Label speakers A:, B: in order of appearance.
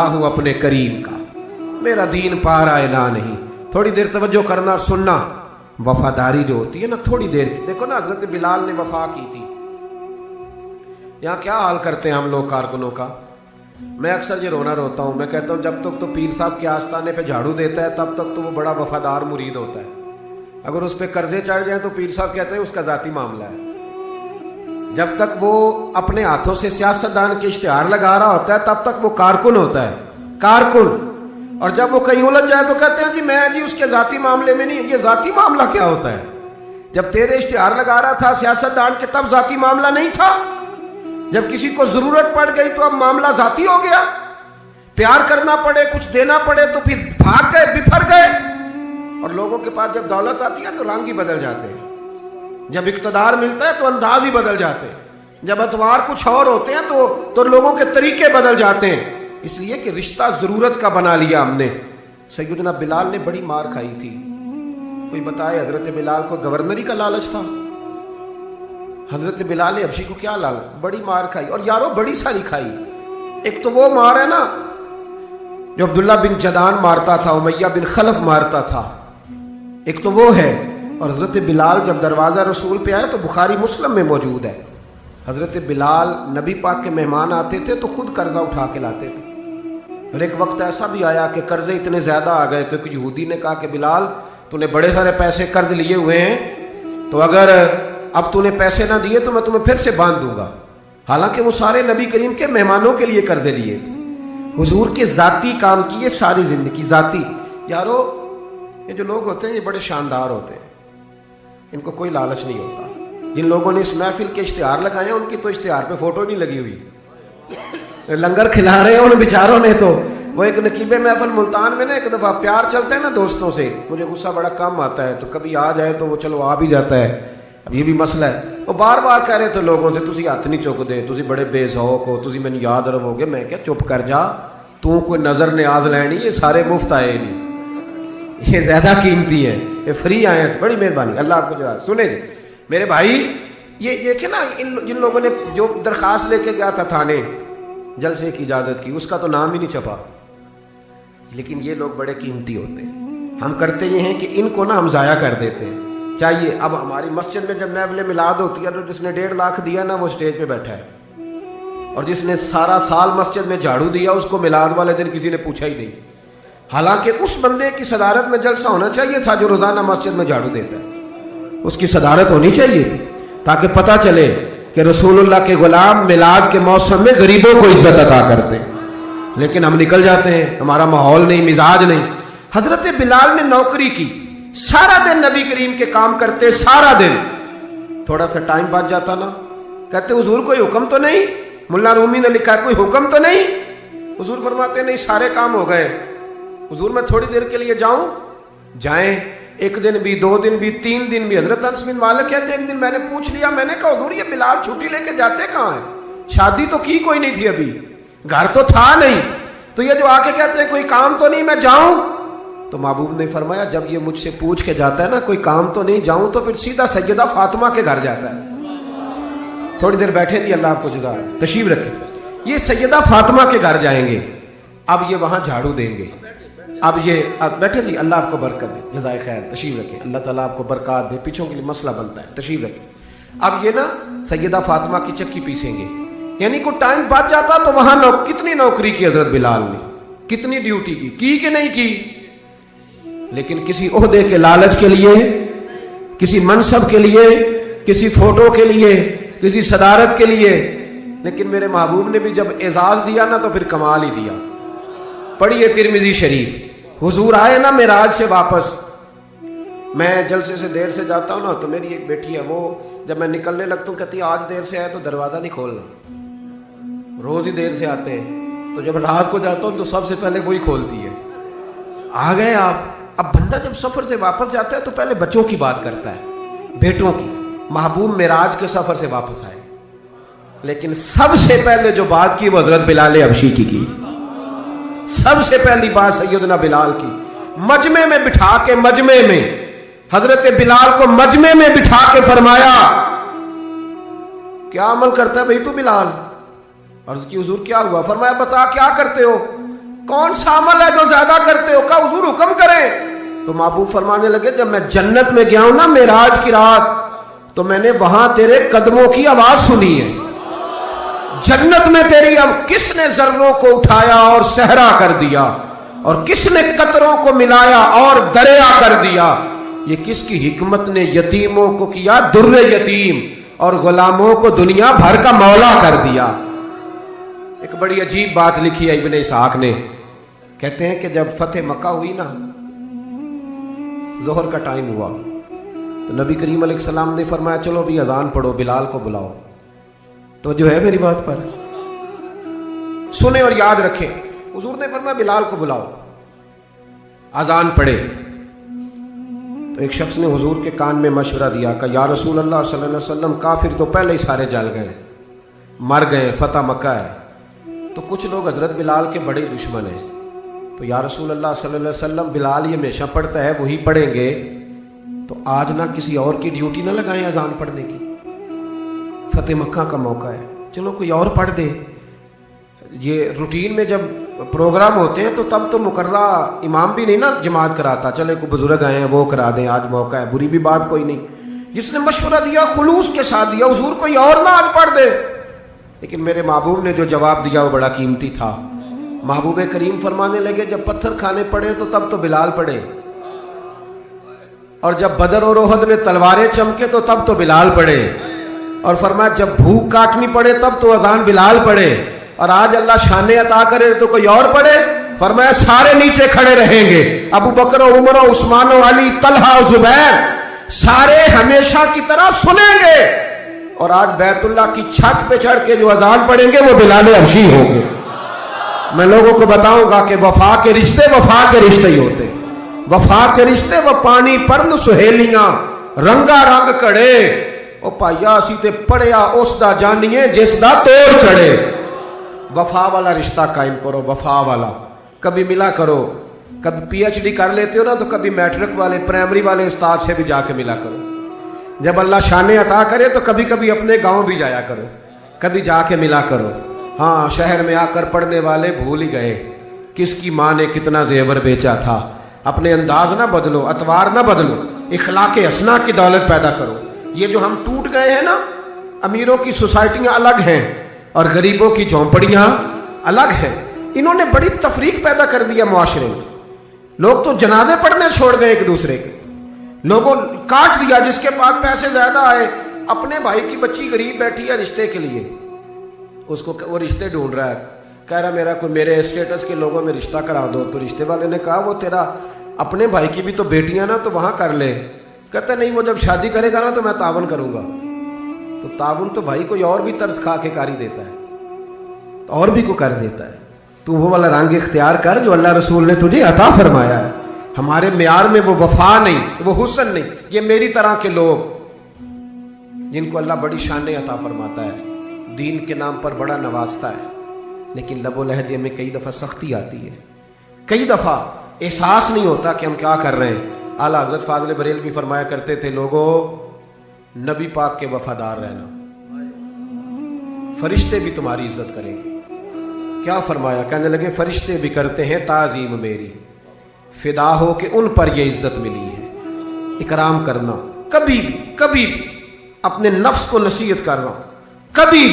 A: ہوں اپنے کریم کا، میرا دین پا رہا ہے نہ نہیں. تھوڑی دیر توجہ کرنا اور سننا. وفاداری جو ہوتی ہے نا تھوڑی دیر کی، دیکھو نا حضرت بلال نے وفا کی تھی. یہاں کیا حال کرتے ہیں ہم لوگ کارکنوں کا. میں اکثر یہ روتا ہوں. میں کہتا ہوں جب تک تو پیر صاحب کے آستانے پہ جھاڑو دیتا ہے تب تک تو وہ بڑا وفادار مرید ہوتا ہے. اگر اس پہ قرضے چڑھ جائیں تو پیر صاحب کہتے ہیں اس کا ذاتی معاملہ ہے. جب تک وہ اپنے ہاتھوں سے سیاستدان کے اشتہار لگا رہا ہوتا ہے تب تک وہ کارکن ہوتا ہے، کارکن. اور جب وہ کہیں الجھ جائے تو کہتے ہیں میں اس کے ذاتی معاملے میں نہیں. یہ ذاتی معاملہ کیا ہوتا ہے؟ جب تیرے اشتہار لگا رہا تھا سیاستدان کے تب ذاتی معاملہ نہیں تھا. جب کسی کو ضرورت پڑ گئی تو اب معاملہ ذاتی ہو گیا. پیار کرنا پڑے، کچھ دینا پڑے تو پھر بھاگ گئے، بفر گئے. اور لوگوں کے پاس جب دولت آتی ہے تو رنگ ہی بدل جاتے ہیں. جب اقتدار ملتا ہے تو انداز ہی بدل جاتے ہیں. جب اتوار کچھ اور ہوتے ہیں تو لوگوں کے طریقے بدل جاتے ہیں. اس لیے کہ رشتہ ضرورت کا بنا لیا ہم نے. سیدنا بلال نے بڑی مار کھائی تھی. کوئی بتائے حضرت بلال کو گورنری کا لالچ تھا؟ حضرت بلال حبشی کو کیا لالچ؟ بڑی مار کھائی. اور یارو بڑی ساری کھائی. ایک تو وہ مار ہے نا جو عبداللہ بن جدان مارتا تھا، امیہ بن خلف مارتا تھا، ایک تو وہ ہے. اور حضرت بلال جب دروازہ رسول پہ آئے تو بخاری مسلم میں موجود ہے، حضرت بلال نبی پاک کے مہمان آتے تھے تو خود قرضہ اٹھا کے لاتے تھے. اور ایک وقت ایسا بھی آیا کہ قرضے اتنے زیادہ آ گئے تھے کہ یہودی نے کہا کہ بلال تو نے بڑے سارے پیسے قرض لیے ہوئے ہیں، تو اگر اب تو نے پیسے نہ دیے تو میں تمہیں پھر سے باندھ دوں گا. حالانکہ وہ سارے نبی کریم کے مہمانوں کے لیے قرضے لیے تھے. حضور کے ذاتی کام کیے ساری زندگی ذاتی. یارو یہ جو لوگ ہوتے ہیں یہ بڑے شاندار ہوتے ہیں، ان کو کوئی لالچ نہیں ہوتا. جن لوگوں نے اس محفل کے اشتہار لگائے ہیں ان کی تو اشتہار پہ فوٹو نہیں لگی ہوئی. لنگر کھلا رہے ہیں ان بیچاروں نے. تو وہ ایک نقیب محفل ملتان میں نا ایک دفعہ پیار چلتا ہے نا دوستوں سے، مجھے غصہ بڑا کم آتا ہے تو کبھی آ جائے تو وہ چلو آ بھی جاتا ہے. اب یہ بھی مسئلہ ہے. وہ بار بار کہہ رہے تھے لوگوں سے تسی ہاتھ نہیں چک دے، تسی بڑے بے ذوق ہو، تسی میں یاد رہو گے. میں کیا چپ کر جا، تو کوئی نظر نیاز لینی، یہ سارے مفت آئے نہیں، یہ زیادہ قیمتی ہیں، یہ فری آئے ہیں. بڑی مہربانی، اللہ آپ کو جزا. سنیں جی میرے بھائی، یہ دیکھیں نا جن لوگوں نے جو درخواست لے کے گیا تھا تھانے جلسے کی اجازت کی، اس کا تو نام ہی نہیں چھپا. لیکن یہ لوگ بڑے قیمتی ہوتے ہیں. ہم کرتے یہ ہیں کہ ان کو نا ہم ضائع کر دیتے ہیں. چاہیے اب ہماری مسجد میں جب محفل میلاد ہوتی ہے تو جس نے 1.5 لاکھ دیا نا وہ اسٹیج پہ بیٹھا ہے، اور جس نے سارا سال مسجد میں جھاڑو دیا اس کو میلاد والے دن کسی نے پوچھا ہی نہیں. حالانکہ اس بندے کی صدارت میں جلسہ ہونا چاہیے تھا جو روزانہ مسجد میں جھاڑو دیتا ہے. اس کی صدارت ہونی چاہیے تھی تاکہ پتہ چلے کہ رسول اللہ کے غلام میلاد کے موسم میں غریبوں کو عزت عطا کرتے ہیں. لیکن ہم نکل جاتے ہیں، ہمارا ماحول نہیں، مزاج نہیں. حضرت بلال نے نوکری کی، سارا دن نبی کریم کے کام کرتے، سارا دن. تھوڑا سا ٹائم بچ جاتا نا، کہتے حضور کوئی حکم تو نہیں؟ ملا رومی نے لکھا ہے کوئی حکم تو نہیں؟ حضور فرماتے نہیں سارے کام ہو گئے. حضور میں تھوڑی دیر کے لیے جاؤں؟ جائیں. 1 دن بھی، 2 دن بھی، 3 دن بھی. حضرت انس بن مالک کہتے ایک دن میں نے پوچھ لیا، میں نے کہا حضور یہ بلال چھٹی لے کے جاتے کہاں ہیں؟ شادی تو کی کوئی نہیں تھی ابھی، گھر تو تھا نہیں، تو یہ جو آ کے کہتے ہیں کوئی کام تو نہیں میں جاؤں؟ تو محبوب نے فرمایا جب یہ مجھ سے پوچھ کے جاتا ہے نا کوئی کام تو نہیں جاؤں، تو پھر سیدھا سیدہ فاطمہ کے گھر جاتا ہے. تھوڑی دیر بیٹھے تھی، اللہ آپ کو جزا تشریف رکھے. یہ سیدہ فاطمہ کے گھر جائیں گے، اب یہ وہاں جھاڑو دیں گے. اب بیٹھے تھی، اللہ آپ کو برکت دے، جزائے خیر، تشریف رکھے. اللہ تعالیٰ آپ کو برکات دے، پیچھوں کے لیے مسئلہ بنتا ہے، تشریف رکھے. اب یہ نا سیدہ فاطمہ کی چکی پیسیں گے. یعنی کوئی ٹائم بچ جاتا تو وہاں کتنی نوکری کی حضرت بلال نے، کتنی ڈیوٹی کی کہ نہیں کی. لیکن کسی عہدے کے لالچ کے لیے، کسی منصب کے لیے، کسی فوٹو کے لیے، کسی صدارت کے لیے. لیکن میرے محبوب نے بھی جب اعزاز دیا نا تو پھر کمال ہی دیا. پڑھیے ترمذی شریف. حضور آئے نا معراج سے واپس، میں جلسے سے دیر سے جاتا ہوں نا تو میری ایک بیٹی ہے، وہ جب میں نکلنے لگتا ہوں کہتی ہے آج دیر سے آئے تو دروازہ نہیں کھولنا. روز ہی دیر سے آتے ہیں، تو جب رات کو جاتا ہوں تو سب سے پہلے وہی کھولتی ہے. آ گئے آپ. اب بندہ جب سفر سے واپس جاتا ہے تو پہلے بچوں کی بات کرتا ہے، بیٹوں کی. محبوب معراج کے سفر سے واپس آئے، لیکن سب سے پہلے جو بات کی وہ حضرت بلال حبشی کی. سب سے پہلی بات سیدنا بلال کی. مجمع میں بٹھا کے، مجمع میں حضرت بلال کو مجمع میں بٹھا کے فرمایا کیا عمل کرتا ہے بھئی تو بلال؟ عرض کی حضور کیا ہوا؟ فرمایا بتا کیا کرتے ہو؟ کون سا عمل ہے جو زیادہ کرتے ہو؟ کہا حضور حکم کریں۔ تو محبوب فرمانے لگے جب میں جنت میں گیا ہوں نا معراج کی رات، تو میں نے وہاں تیرے قدموں کی آواز سنی ہے۔ جنت میں تیری اب کس نے ذروں کو اٹھایا اور صحرا کر دیا، اور کس نے قطروں کو ملایا اور دریا کر دیا، یہ کس کی حکمت نے یتیموں کو کیا در یتیم اور غلاموں کو دنیا بھر کا مولا کر دیا۔ ایک بڑی عجیب بات لکھی ہے ابن اسحاق نے، کہتے ہیں کہ جب فتح مکہ ہوئی نا، ظہر کا ٹائم ہوا، تو نبی کریم علیہ السلام نے فرمایا چلو بھی اذان پڑھو، بلال کو بلاؤ۔ تو جو ہے میری بات پر سنیں اور یاد رکھیں، حضور نے فرمایا بلال کو بلاؤ، اذان پڑھے۔ تو ایک شخص نے حضور کے کان میں مشورہ دیا کہ یا رسول اللہ صلی اللہ علیہ وسلم، کافر تو پہلے ہی سارے جل گئے، مر گئے، فتح مکہ ہے، تو کچھ لوگ حضرت بلال کے بڑے دشمن ہیں، تو یا رسول اللہ صلی اللہ علیہ وسلم بلال یہ ہمیشہ پڑھتا ہے، وہی پڑھیں گے، تو آج نہ کسی اور کی ڈیوٹی نہ لگائیں اذان پڑھنے کی، فتح مکہ کا موقع ہے، چلو کوئی اور پڑھ دے۔ یہ روٹین میں جب پروگرام ہوتے ہیں تو تب تو مقررہ امام بھی نہیں نا جماعت کراتا، چلے کوئی بزرگ آئے ہیں وہ کرا دیں، آج موقع ہے، بری بھی بات کوئی نہیں۔ جس نے مشورہ دیا خلوص کے ساتھ دیا، حضور کوئی اور نہ آج پڑھ دے۔ لیکن میرے محبوب نے جو جواب دیا وہ بڑا قیمتی تھا۔ محبوب کریم فرمانے لگے جب پتھر کھانے پڑے تو تب تو بلال پڑھے، اور جب بدر اور احد میں تلواریں چمکے تو تب تو بلال پڑھے، اور فرمایا جب بھوک کاٹنی پڑے تب تو اذان بلال پڑھے، اور آج اللہ شان عطا کرے تو کوئی اور پڑھے۔ فرمایا سارے نیچے کھڑے رہیں گے، ابو بکر و عمر و عثمان و علی، طلحہ و زبیر، سارے ہمیشہ کی طرح سنیں گے، اور آج بیت اللہ کی چھت پہ چڑھ کے جو اذان پڑھیں گے وہ بلال حبشی ہوں گے۔ میں لوگوں کو بتاؤں گا کہ وفا کے رشتے وفا کے رشتے ہی ہوتے، وفا کے رشتے وہ پانی پرن سہیلیاں رنگا رنگ کڑے، او پائیا اسی تے پڑھیا اس دا جانیے جس دا توڑ چڑھے۔ وفا والا رشتہ قائم کرو، وفا والا، کبھی ملا کرو، کبھی پی ایچ ڈی کر لیتے ہو نا تو کبھی میٹرک والے پرائمری والے استاد سے بھی جا کے ملا کرو، جب اللہ شان عطا کرے تو کبھی کبھی اپنے گاؤں بھی جایا کرو، کبھی جا کے ملا کرو۔ ہاں شہر میں آ کر پڑھنے والے بھول ہی گئے کس کی ماں نے کتنا زیور بیچا تھا۔ اپنے انداز نہ بدلو، اطوار نہ بدلو، اخلاق حسنہ کی دولت پیدا کرو۔ یہ جو ہم ٹوٹ گئے ہیں نا، امیروں کی سوسائٹیاں الگ ہیں اور غریبوں کی جھونپڑیاں الگ ہیں، انہوں نے بڑی تفریق پیدا کر دیا معاشرے میں۔ لوگ تو جنازے پڑھنے چھوڑ گئے ایک دوسرے کے، لوگوں کاٹ دیا، جس کے پاس پیسے زیادہ آئے، اپنے بھائی کی بچی غریب بیٹھی ہے رشتے کے لیے، اس کو وہ رشتے ڈھونڈ رہا ہے، کہہ رہا میرا کوئی میرے اسٹیٹس کے لوگوں میں رشتہ کرا دو، تو رشتے والے نے کہا وہ تیرا اپنے بھائی کی بھی تو بیٹیاں نا، تو وہاں کر لے۔ کہتا نہیں وہ جب شادی کرے گا نا تو میں تعاون کروں گا۔ تو تعاون تو بھائی کوئی اور بھی طرز کھا کے کاری دیتا ہے، تو اور بھی کو کر دیتا ہے۔ تو وہ والا رنگ اختیار کر جو اللہ رسول نے تجھے عطا فرمایا ہے۔ ہمارے معیار میں وہ وفا نہیں، وہ حسن نہیں، یہ میری طرح کے لوگ جن کو اللہ بڑی شان عطا فرماتا ہے، دین کے نام پر بڑا نوازتا ہے، لیکن لب و لہجے میں کئی دفعہ سختی آتی ہے، کئی دفعہ احساس نہیں ہوتا کہ ہم کیا کر رہے ہیں۔ اعلیٰ حضرت فاضل بریلوی فرمایا کرتے تھے لوگوں نبی پاک کے وفادار رہنا، فرشتے بھی تمہاری عزت کریں گے۔ کیا فرمایا؟ کہنے لگے فرشتے بھی کرتے ہیں تعظیم میری، فدا ہو کہ ان پر یہ عزت ملی ہے۔ اکرام کرنا، کبھی بھی اپنے نفس کو نصیحت کرنا، کبھی